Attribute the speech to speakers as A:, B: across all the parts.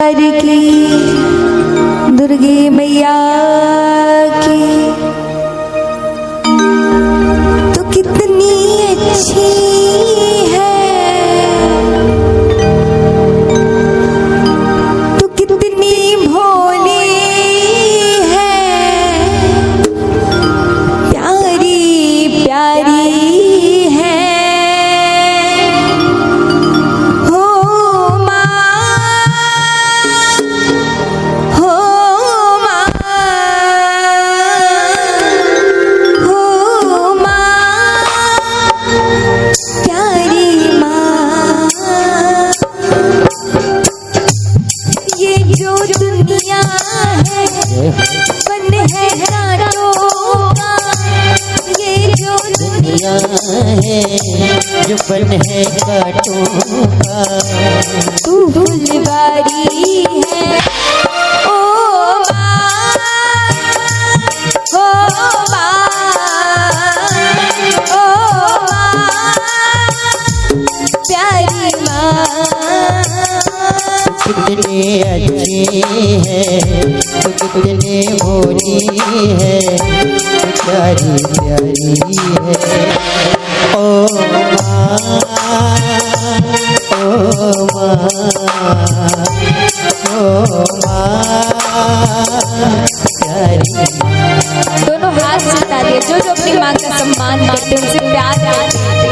A: की दुर्गे मैया की तो कितनी अच्छी है, तो कितनी भोली है, प्यारी प्यारी है।
B: जो बन है कांटों का,
A: तू फुलवारी है ओ माँ, ओ माँ, ओ माँ, प्यारी माँ।
B: कितनी अच्छी है, तो कितनी भोली है, प्यारी प्यारी है। ओ माँ, ओ माँ, ओ माँ, प्यारी।
A: दोनों हाथ से तालियां, जो जो अपनी माँ का सम्मान करते हैं उनसे प्यार करते हैं।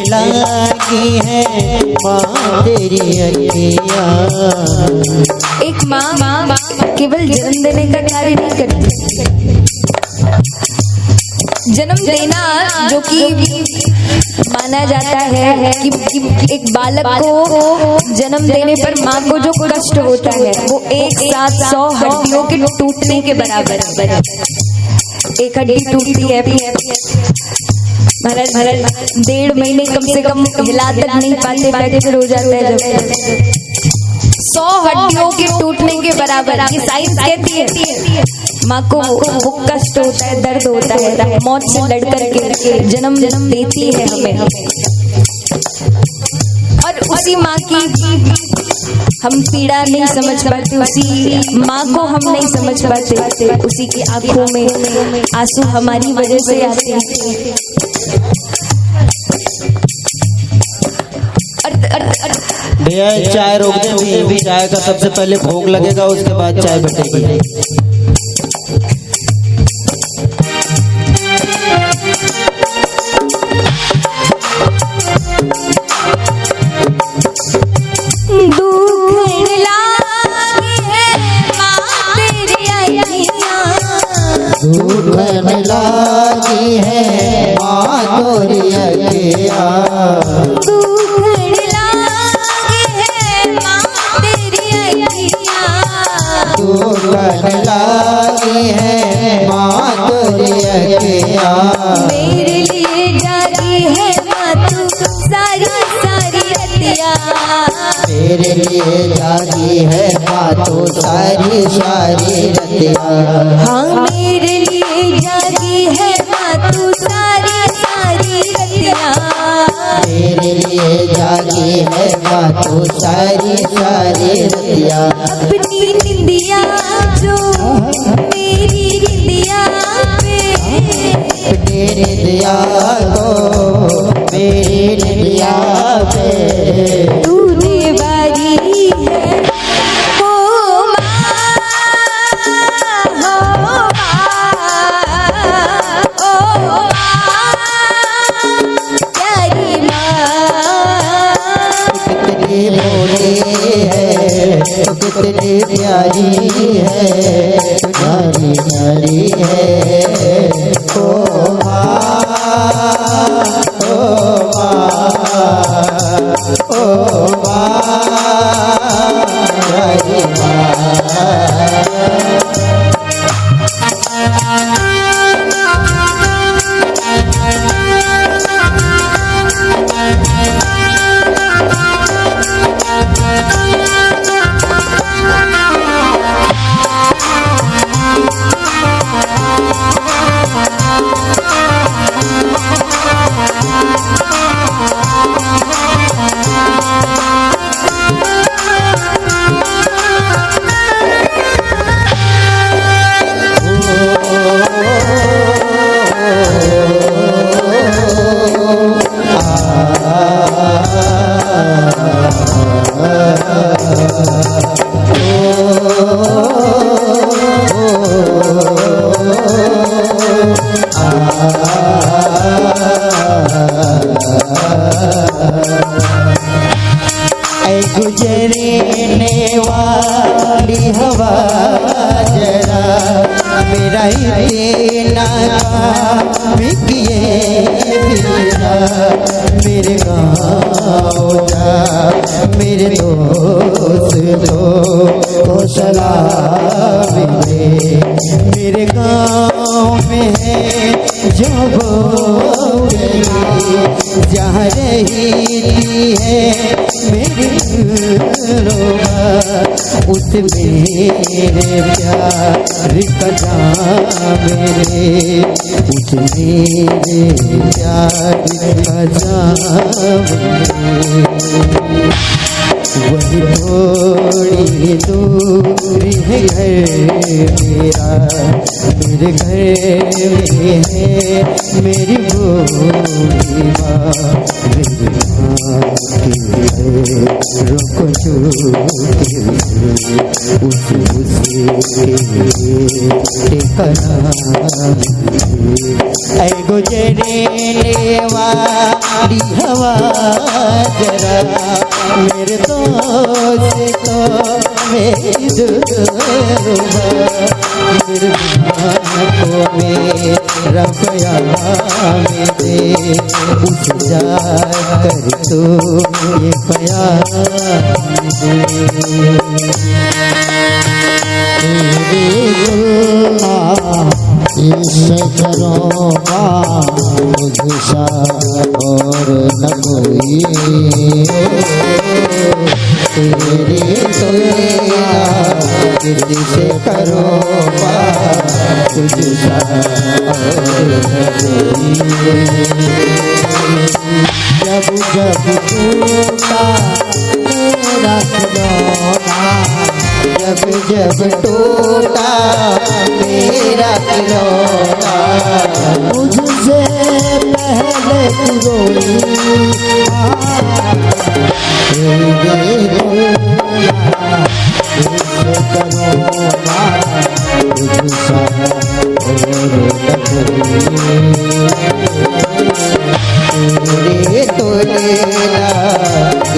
B: लागी है माँ तेरी अखियाँ।
A: एक माँ केवल जन्म देने का कार्य नहीं करती, जन्म देना जो कि माना जाता है कि एक बालक को जन्म देने पर माँ को जो कष्ट होता है वो एक साथ 100 हड्डियों के टूटने के बराबर है। एक हड्डी टूटती है, महाराज 1.5 महीने कम से कम हिला तक नहीं पाते, फ्रैक्चर हो जाता है। जब 100 हड्डियों के टूटने के बराबर ये साइंस कहती है। माँ को वो कष्ट होता है, दर्द होता है, मौत से लड़कर के जन्म देती है हमें, और उसी माँ की हम पीड़ा नहीं समझ पाते, उसी माँ को हम नहीं समझ पाते, उसी की आंखों में आंसू हमारी वजह से आते हैं।
B: भैया चाय रोक दे, अभी चाय का सबसे पहले भोग लगेगा, उसके बाद चाय बटेगी। दुखन लागी है माँ तोरी अखियाँ,
A: दुखन लागी है माँ तेरी अखियाँ,
B: दुखन लागी है माँ तोरी अखियाँ।
A: मेरे लिए जागी है माँ तू सारी सारी रतिया,
B: मेरे लिए जागी है माँ तू सारी सारी रतिया।
A: हाँ मेरे लिए जागी है माँ तू सारी सारी रतिया,
B: मेरे लिए जागी है माँ तू सारी सारी रतिया।
A: अपनी निंदिया जो मेरी निंदिया पे,
B: तेरे दिया को मेरी निंदिया पे,
A: तूने बारी है ओ माँ, ओ माँ, ओ माँ।
B: कितनी प्यारी है, प्यारी प्यारी है। ओ माँ, ओ माँ, ओ माँ, प्यारी माँ। गुजरने वाली हवा जरा मेरा इतना किए बिना, मेरे गाँव जा मेरे दोस्त तो सलाम दे। मेरे गाँव में है जो जहाँ रही है मेरी रोगा, उस मेरे प्यार का जाम मेरे, उस मेरे प्यार का जाम मेरे। वही थोड़ी दूरी है घर मेरा, मेरे घर में है मेरी बूढ़ी माँ, मेरी माँ की रुक चुकी उसी ठिकाना। ऐ गुजरने वाली हवा जरा मेरे दोस्त तो मेरी दुर्गा, मेरे को मेरा प्यार दे, उस जा कर तो ये प्यार दे। इसे करूँगा मुझसा और न कोई, तेरी तुलना किससे करूँगा तुझसा और न कोई। जब जब टूटा मेरा खिलौना, जब जब टूटा मेरा खिलौना, मुझसे पहले तू रोई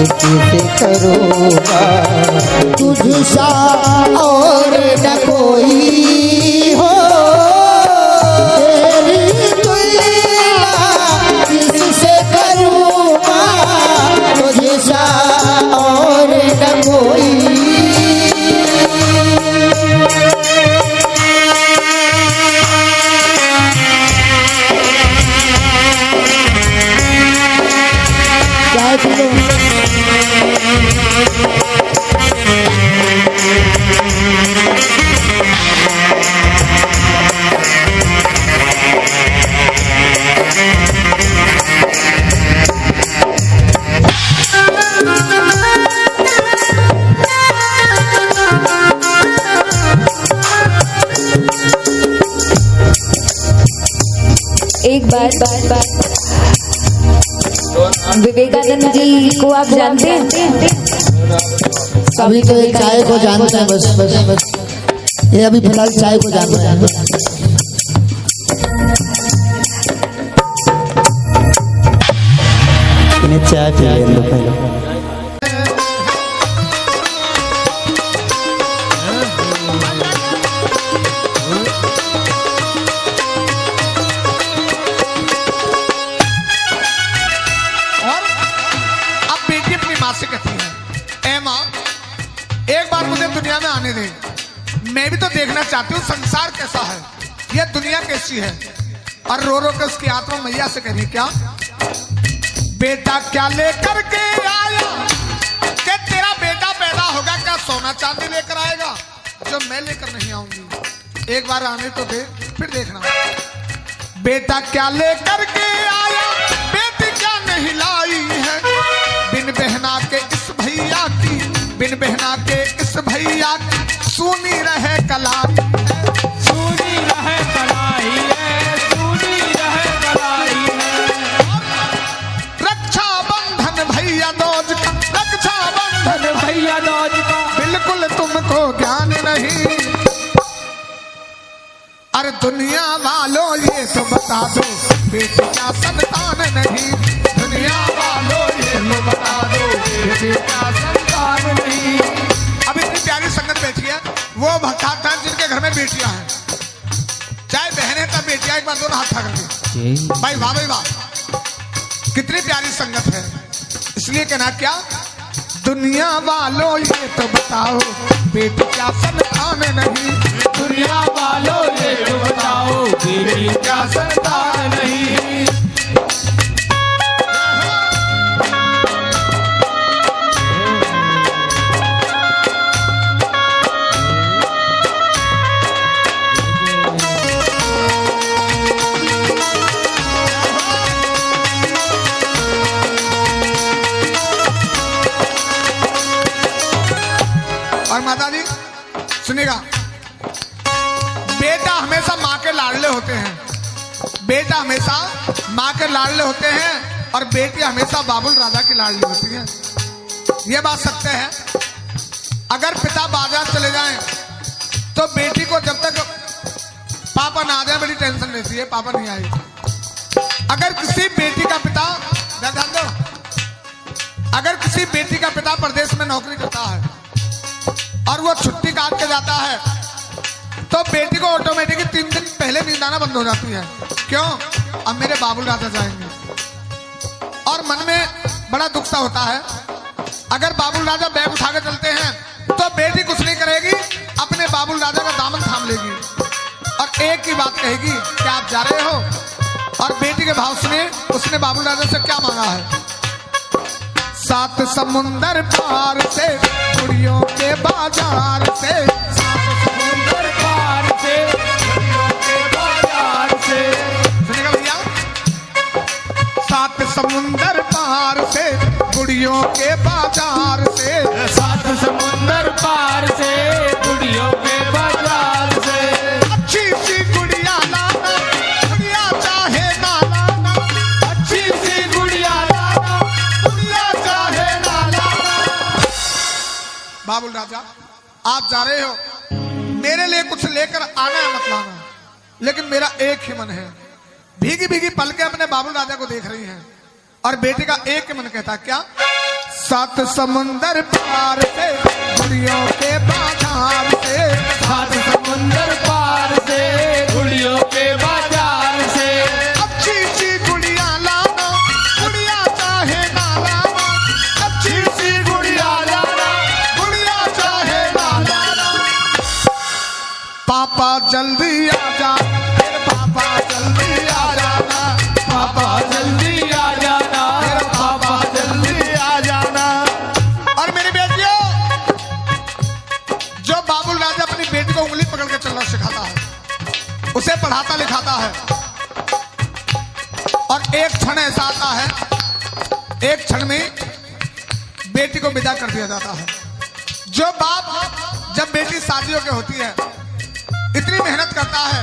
B: किसी करूँगा तुझसा और न कोई हो, तेरी तुलना किससे करूँगा तुझसा और न कोई।
A: एक बार विवेकानंद जी को आप जानते हैं?
B: अभी तो एक चाय को जानते हैं बस, ये अभी फिलहाल चाय को जानते हैं। इन्हें चाय पी लें लो पहले।
C: देखना चाहती हूँ संसार कैसा है, ये दुनिया कैसी है। और रो रो के उसकी आत्मा मैया से कह रही क्या, बेटा क्या लेकर के आया, कि तेरा बेटा पैदा होगा क्या सोना चांदी लेकर आएगा जो मैं लेकर नहीं आऊंगी। एक बार आने तो दे, फिर देखना। बेटा क्या लेकर के आया, बेटी क्या नहीं लाई है, बिन बहना के इस भैया की, बिन बहना के इस भैया की सुनी रहे कलाई,
D: सुनी रहे कलाई है, सुनी रहे कलाई है।
C: रक्षा बंधन भैया दोज का, रक्षा बंधन
D: भैया दौज का
C: बिल्कुल तुमको ज्ञान नहीं। अरे दुनिया वालों ये तो बता दो, बेटी का संतान नहीं, दुनिया वालों ये तो बता दो, बेटी का संतान नहीं। अब इतनी प्यारी संगत बैठी है, वो भक्त हैं जिनके घर में बेटियां हैं, चाहे बहनें तब बेटियां, एक बार दोनों हाथ उठा करके भाई वाह भाई वाह, कितनी प्यारी संगत है। इसलिए कहना क्या, दुनिया वालों ये तो बताओ, बेटी क्या संतान नहीं,
D: दुनिया वालों ये तो बताओ, बेटी का संतान नहीं।
C: और माता जी सुनिएगा, बेटा हमेशा माँ के लाडले होते हैं, बेटा हमेशा माँ के लाडले होते हैं और बेटी हमेशा बाबुल राजा की लाडली होती है। ये बात सत्य है। अगर पिता बाजार चले जाएं तो बेटी को जब तक पापा ना आ जाए बड़ी टेंशन रहती है, पापा नहीं आए। अगर किसी बेटी का पिता, ध्यान दो, अगर किसी बेटी का पिता प्रदेश में नौकरी करता है और वो छुट्टी काट के जाता है तो बेटी को ऑटोमेटिकली 3 दिन पहले नींद आना बंद हो जाती है। क्यों? अब मेरे बाबुल राजा जाएंगे, और मन में बड़ा दुख सा होता है। अगर बाबुल राजा बैग उठा के चलते हैं तो बेटी कुछ नहीं करेगी, अपने बाबुल राजा का दामन थाम लेगी और एक ही बात कहेगी कि आप जा रहे हो। और बेटी के भाव सुनिए, उसने बाबुल राजा से क्या मांगा है, 7 समुंदर पार से, कुड़ियों के बाजार से,
D: 7 समुंदर पार से, कुड़ियों के बाजार से।
C: सुनिएगा भैया, 7 समुंदर पार से, कुड़ियों के बाजार से,
D: 7 समुंदर पार से, कुड़ियों के बाजार से।
C: अच्छी सी गुड़िया लाना, गुड़िया चाहे ना लाना,
D: अच्छी सी गुड़िया लाना,
C: गुड़िया चाहे ना लाना। बाबुल राजा आप जा रहे हो, मेरे लिए कुछ लेकर आना है मत लाना, लेकिन मेरा एक ही मन है। भीगी भीगी पलकें अपने बाबुल राजा को देख रही हैं और बेटे का एक ही मन कहता क्या, 7 समुंदर पार से, गुड़ियों के बाजार से,
D: 7 समुंदर पार से, गुड़ियों के बाजार से।
C: अच्छी सी गुड़िया लाना, गुड़िया चाहे ना लाना, अच्छी सी गुड़िया लाना, गुड़िया चाहे ना लाना। पापा जल्दी आ जा, मेरे पापा जल्दी आ जाना,
D: पापा जल्दी आ जाना,
C: मेरे पापा जल्दी आ जाना। और मेरी बेटियों, जो बाबुल राजा अपनी बेटी को उंगली पकड़ के चलना सिखाता है, उसे पढ़ाता लिखाता है, और एक क्षण ऐसा आता है, एक क्षण में बेटी को विदा कर दिया जाता है। जो बाप जब बेटी शादियों के होती है इतनी मेहनत करता है,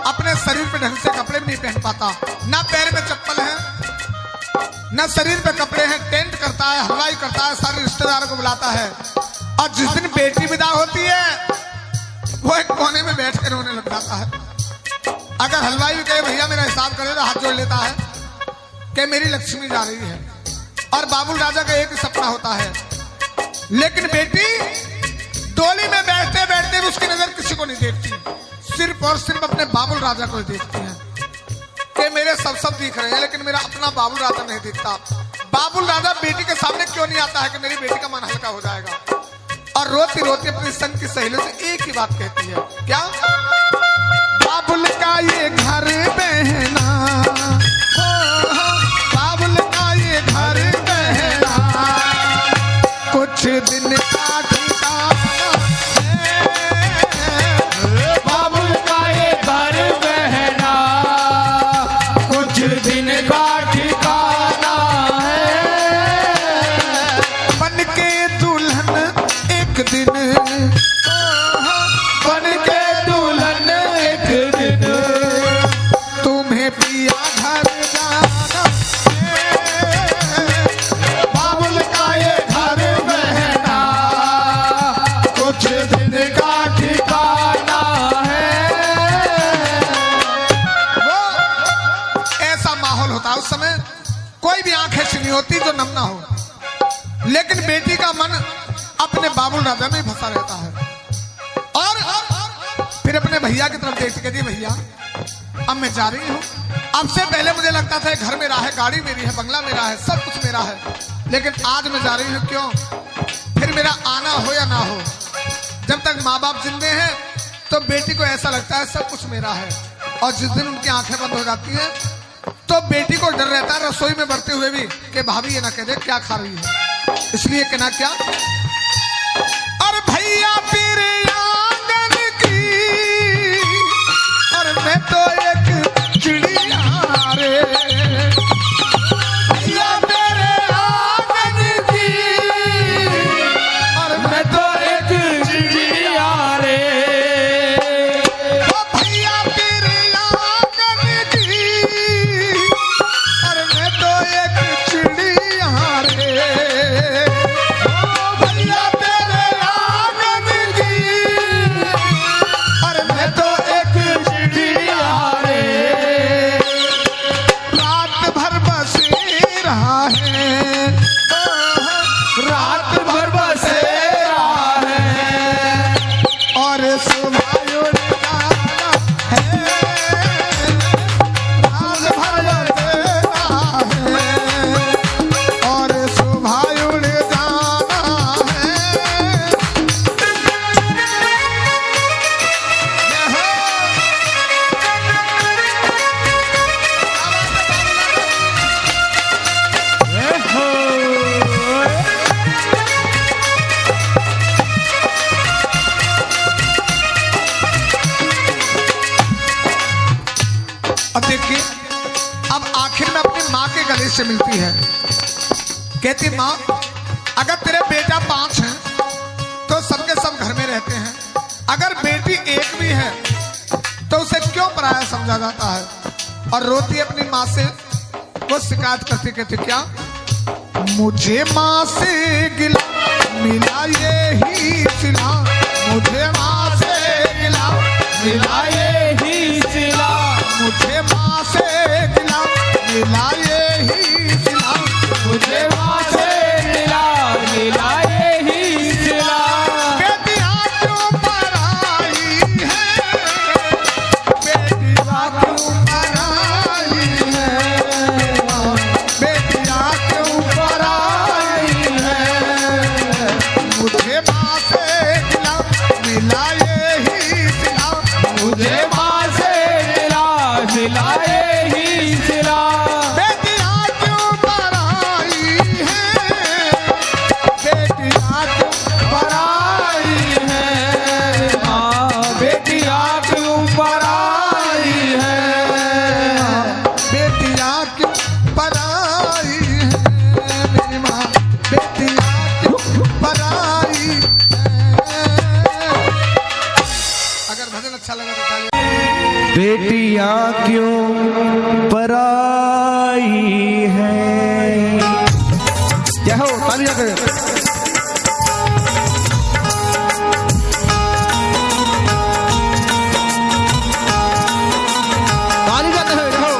C: अपने शरीर पे ढंग से कपड़े भी नहीं पहन पाता, ना पैर में चप्पल है ना शरीर पे कपड़े हैं, टेंट करता है, हलवाई करता है, सारे रिश्तेदारों को बुलाता है, और जिस दिन बेटी विदा होती है वो एक कोने में बैठ कर रोने लग जाता है। अगर हलवाई भी कहे भैया मेरा हिसाब करे तो हाथ जोड़ लेता है कि मेरी लक्ष्मी जा रही है। और बाबुल राजा का एक ही सपना होता है, लेकिन बेटी डोली में बैठते बैठते भी उसकी नजर किसी को नहीं देखती, सिर्फ और सिर्फ अपने बाबुल राजा को ही देखती है कि मेरे सब दिख रहे हैं लेकिन मेरा अपना बाबुल राजा नहीं दिखता। बाबुल राजा बेटी के सामने क्यों नहीं आता है कि मेरी बेटी का मन हल्का हो जाएगा। और रोती रोती अपनी संग की सहेलियों से एक ही बात कहती है, क्या? बाबुल का ये घर बहना, बाबुल का ये घर बहना, कुछ दिन का ठिकाना है।
D: बाबुल का ये घर बहना, कुछ दिन का ठिकाना है।
C: बन के दुल्हन एक दिन,
D: बन के दुल्हन एक दिन,
C: तुम्हें पिया घर जाना है।
D: बाबुल का ये घर बहना, कुछ दिन का ठिकाना है।
C: वो ऐसा माहौल होता है उस समय, कोई भी आंख ऐसी नहीं होती जो नम ना हो, लेकिन बेटी का मन अपने बाबुल राजा में फंसा रहता है। और फिर अपने भैया की तरफ देखती, कहती भैया अब मैं जा रही हूँ, अब से पहले मुझे लगता था घर मेरा है, गाड़ी मेरी है, बंगला मेरा है, सब कुछ मेरा है, लेकिन आज मैं जा रही हूँ, क्यों? फिर मेरा आना हो या ना हो, जब तक माँ बाप जिंदे हैं तो बेटी को ऐसा लगता है सब कुछ मेरा है। और जिस दिन उनकी आंखें बंद हो जाती हैं तो बेटी को डर रहता है रसोई में बढ़ते हुए भी कि भाभी ये ना कह दे क्या खा रही है, इसलिए कहना क्या, और भैया तेरे आंगन की, और मैं तो एक चिड़िया रे, भैया तेरे आंगन की, और मैं तो एक
D: चिड़िया रे,
C: ओ भैया तेरे आंगन की, और मैं तो एक चिड़िया रे, ओ भैया तेरे आंगन की, और मैं तो एक
D: चिड़िया रे।
C: रात भर बसेरा है,
D: रात भर बसेरा है,
C: और सुबह उड़ जाना है, रात भर बसेरा है, और सुबह उड़ जाना है। अब देखिए, अब आखिर में अपनी माँ के गले से मिलती है, कहती माँ अगर तेरे बेटा 5 हैं तो सबके सब घर में रहते हैं, अगर बेटी एक भी है तो उसे क्यों पराया समझा जाता है। और रोती अपनी माँ से, वो शिकायत करती, कहती क्या, मुझे माँ से गिला मिला ये ही सिला, मुझे माँ से गिला मिला ये
D: ही सिला,
C: मुझे माँ से गिला मिला ये ही सिला,
D: मुझे माँ से मिला मिला ये ही सिला।
C: बेटियाँ क्यों पराई है, बेटियाँ क्यों पराई है, बेटियाँ क्यों पराई है, मुझे माँ से गिला मिला ये ही सिला,
D: मुझे माँ से मिला मिला ये ही सिला।
C: बेटियाँ क्यों पराई है, बेटियाँ क्यों
D: पराई है माँ, बेटियाँ क्यों पराई है,
C: बेटियाँ क्यों पराई है, मेरी माँ बेटियाँ क्यों पराई है। अगर भजन अच्छा लगा तो ताली।
B: बेटियां क्यों पराई है। क्या हो तालियां करें। ताली जाते हैं हो।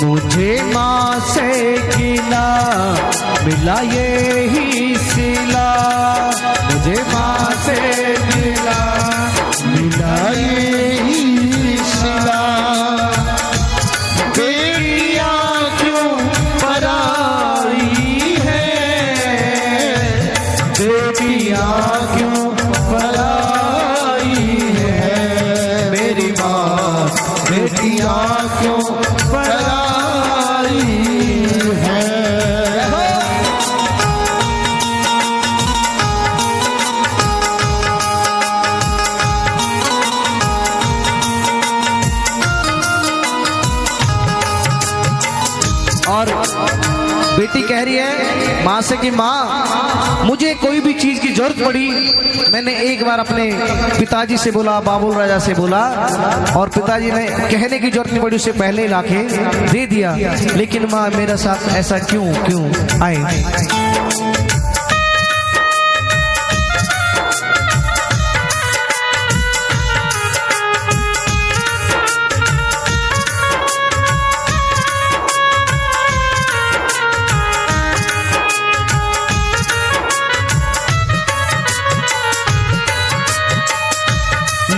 B: मुझे माँ से गिला मिला ये ही सिला, मुझे माँ से गिला मिला ये ही सिला। बेटियाँ
E: माँ से कि माँ मुझे कोई भी चीज की जरूरत पड़ी, मैंने एक बार अपने पिताजी से बोला, बाबुल राजा से बोला, और पिताजी ने कहने की जरूरत नहीं पड़ी, उससे पहले ही लाके दे दिया। लेकिन माँ मेरे साथ ऐसा क्यों आए?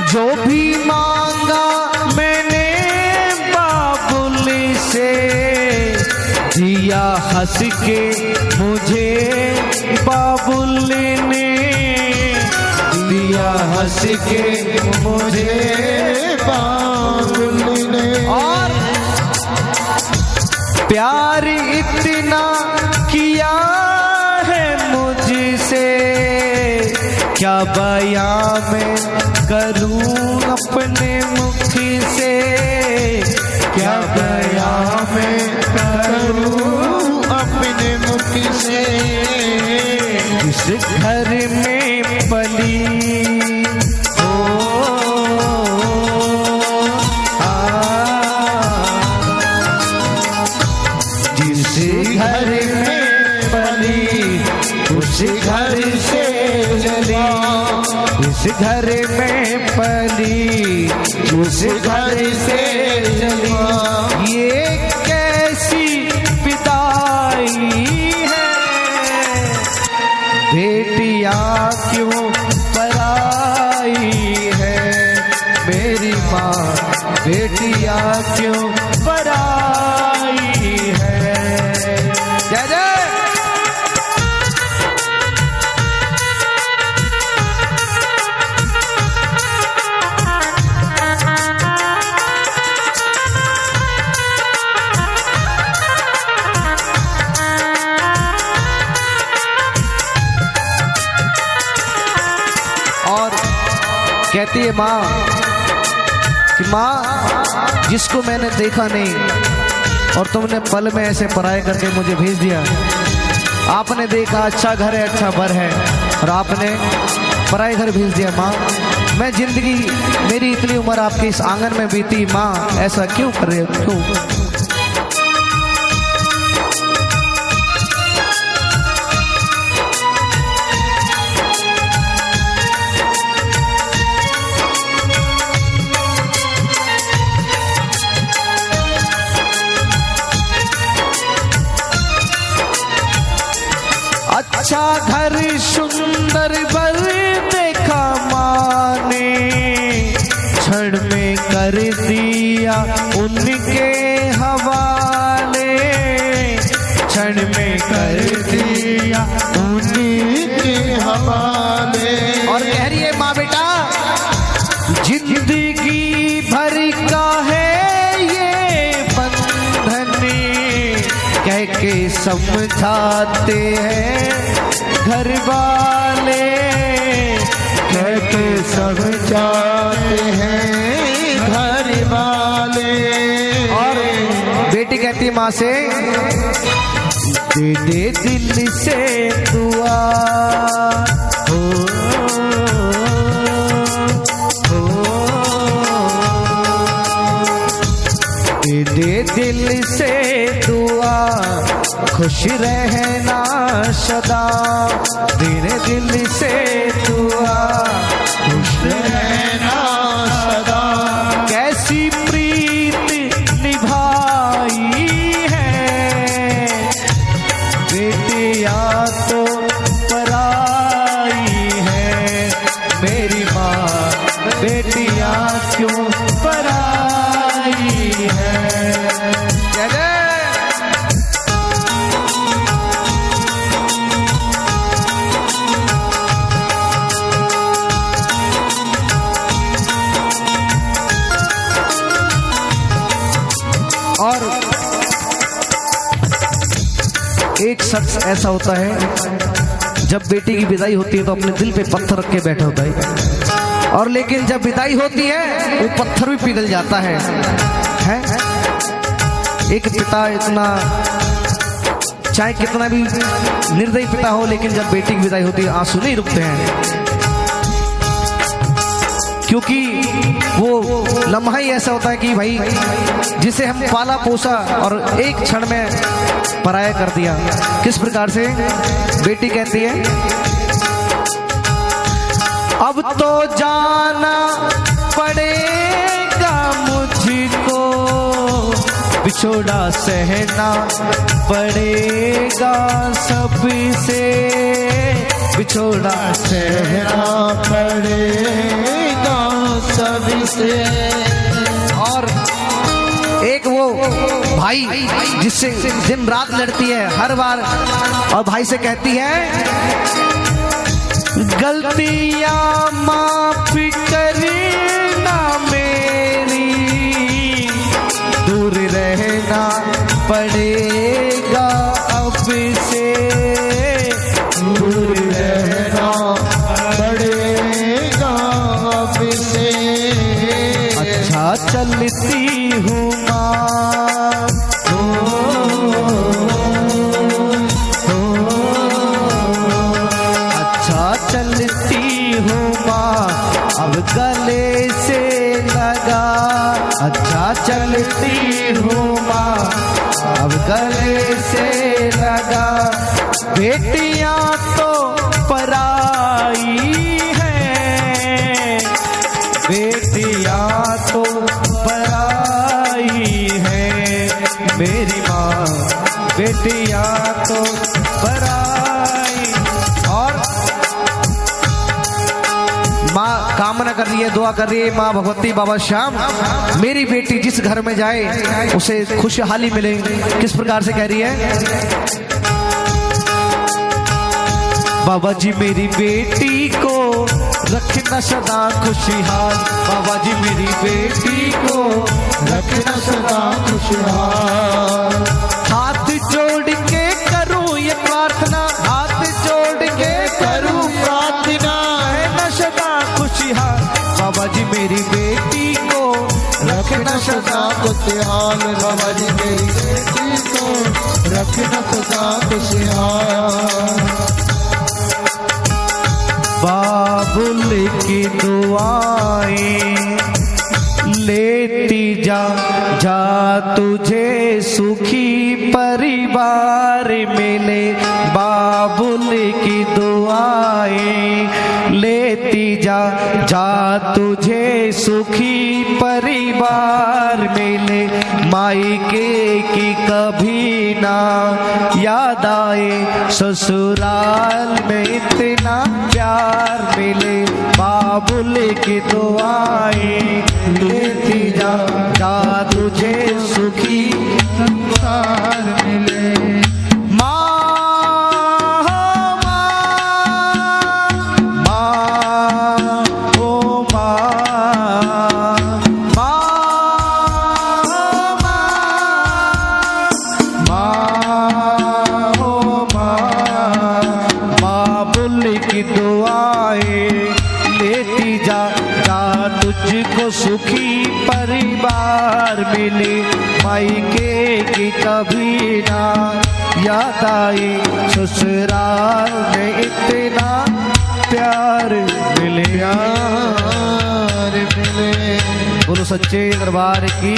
E: जो भी मांगा मैंने बाबुल से, दिया हंस के मुझे बाबुल ने, दिया हंस के मुझे बाबुल ने। और प्यार इतना किया है मुझसे, क्या बयां में करूं अपने मुख से, क्या बयां में करूं अपने मुख से। इस घर में पली जिस घर में पली उस घर से चली, इस घर में पली उस घर से चली। ये कैसी विदाई है, बेटियां क्यों पराई है, मेरी माँ बेटियां क्यों पराई है। जय जय। कहती है माँ कि माँ जिसको मैंने देखा नहीं और तुमने पल में ऐसे पराये करके मुझे भेज दिया। आपने देखा अच्छा घर है, अच्छा बर है, और आपने पराये घर भेज दिया। माँ मैं जिंदगी, मेरी इतनी उम्र आपके इस आंगन में बीती, माँ ऐसा क्यों कर रहे हो, क्यों? अच्छा घर सुंदर बर देखा माँ ने, क्षण में कर दिया उनके हवाले, क्षण में कर दिया उनके हवाले। और कह रही है माँ बेटा जिंदगी भर का है ये बंधन, कह के समझाते हैं घर वाले, कह के समझाते हैं घर वाले। और बेटी कहती माँ से दे दे दिल से दुआ, दे दे दिल से दुआ, खुश रहना सदा, तेरे दिल से दुआ, खुश रहना सदा। कैसी प्रीत निभाई है, बेटिया तो पराई है, मेरी माँ बेटिया क्यों पराई है। जय जय। और एक शख्स ऐसा होता है जब बेटी की विदाई होती है तो अपने दिल पे पत्थर रख के बैठा होता है, और लेकिन जब विदाई होती है वो पत्थर भी पिघल जाता है? एक पिता इतना चाहे कितना भी निर्दयी पिता हो, लेकिन जब बेटी की विदाई होती है आंसू नहीं रुकते हैं, क्योंकि वो लम्हा ही ऐसा होता है कि भाई जिसे हम पाला पोसा और एक क्षण में पराया कर दिया। किस प्रकार से बेटी कहती है, अब तो जाना पड़ेगा मुझको, बिछोड़ा सहना पड़ेगा सबसे, बिछोड़ा
B: सहना पड़ेगा सभी से।
E: और एक वो भाई जिससे दिन रात लड़ती है हर बार, और भाई से कहती है गलतियां माफ करना मेरी, दूर रहना पड़ेगा अब से,
B: दूर रहना पड़ेगा अब से।
E: अच्छा चलती हूँ माँ, अच्छा चलती हूँ माँ अब गले से लगा, अच्छा चलती हूँ माँ अब गले से लगा, बेटियां तो पराई हैं, बेटियां तो पराई हैं, मेरी माँ बेटियां तो पराई। और माँ कामना कर रही है, दुआ कर रही है, माँ भगवती बाबा श्याम मेरी बेटी जिस घर में जाए उसे खुशहाली मिले। किस प्रकार से कह रही है, बाबा जी मेरी बेटी को रखना सदा खुशहाल, बाबा जी मेरी बेटी को
B: रखना सदा खुशहाल।
E: हाथ जोड़ के करूं ये प्रार्थना, हाथ जोड़ के करूं
B: प्रार्थना,
E: रहना सदा खुशहाल, बाबा जी मेरी बेटी को
B: रखना सदा खुशहाल, बाबा जी मेरी बेटी को रखना सदा खुशहाल।
E: बाबुल की दुआएं लेती जा, जा तुझे सुखी परिवार मिले, बाबुल की दुआएं लेती जा, जा तुझे सुखी परिवार मिले, मायके की कभी ना याद आए, ससुराल में इतना प्यार मिले, बाबुल की दुआएं लेती जा, जा तुझे सुखी संसार मिले। तुझको सुखी परिवार मिले, मायके की कभी ना याद आए, ससुराल में इतना प्यार मिले, प्यार मिले। बोलो सच्चे दरबार की।